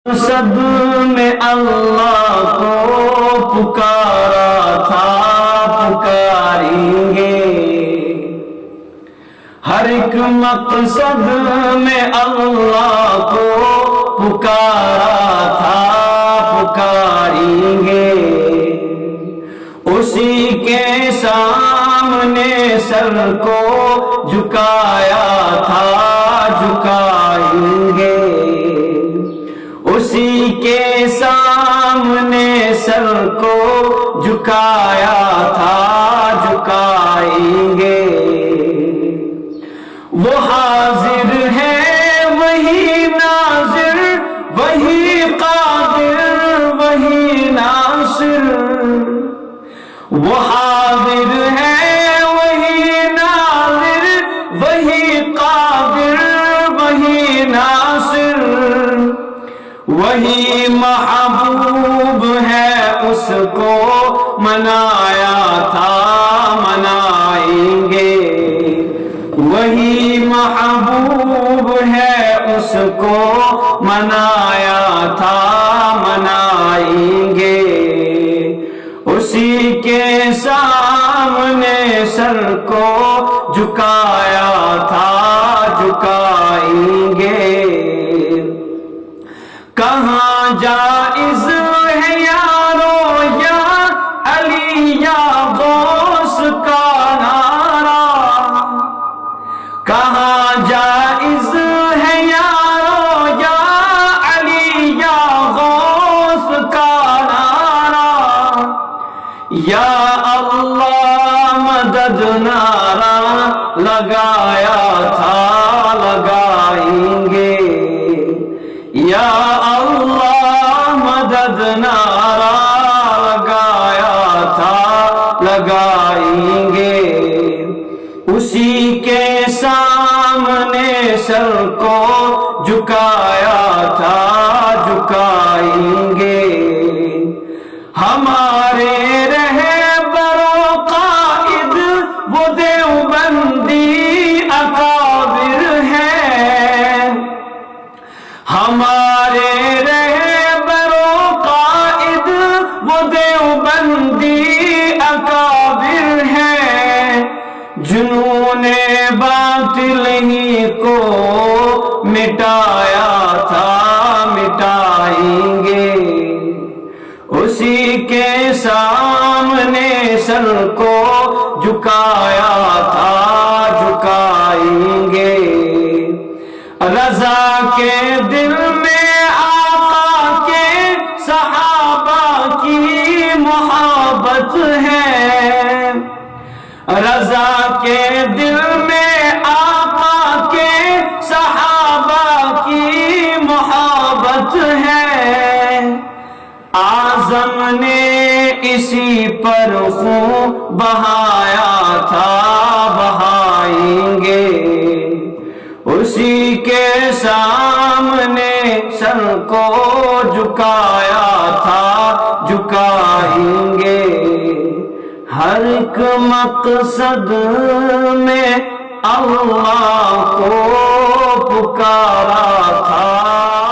مقصد میں اللہ کو پکارا تھا، پکاریں گے۔ ہر ایک مقصد میں اللہ کو پکارا تھا، پکاریں گے۔ اسی کے سامنے سر کو جھکایا تھا، جھکائیں گے۔ اسی کے سامنے سر کو جھکایا تھا، جھکائیں گے۔ وہ حاضر ہے وہی ناظر، وہی قادر وہی ناصر۔ وہ حاضر ہے وہی ناظر، وہی قادر وہی ناصر۔ وہی محبوب ہے، اس کو منایا تھا، منائیں گے۔ وہی محبوب ہے، اس کو منایا تھا، منائیں گے۔ اسی کے سامنے سر کو جھکایا تھا، جھکائیں گے۔ کہاں جائز ہے یارو یا علی یا غوث کا نعرہ؟ کہاں جائز ہے یارو یا علی یا غوث کا نعرہ؟ یا اللہ مدد نعرہ لگایا تھا، لگائیں گے۔ یا اللہ مدد نعرہ لگایا تھا، لگائیں گے۔ اسی کے سامنے سر کو جھکایا تھا، جھکائیں گے۔ ہمارے رہبر و قائد وہ دیوبندی اکابر ہیں۔ ہمارے رہبر و قائد وہ دیوبندی اکابر ہیں۔ جنون باطل ہی کو مٹایا تھا، مٹائیں گے۔ اسی کے سامنے سر کو جھکایا تھا، جھکائیں گے۔ رضا کے دل میں آقا کے صحابہ کی محبت ہے۔ رضا کے دل میں آقا کے صحابہ کی محبت ہے۔ اعظم نے اسی پر خون بہایا تھا، بہائیں گے۔ اسی کے سامنے سر کو جھکایا تھا، جھکائیں گے۔ ہر ایک مقصد میں اللہ کو پکارا تھا۔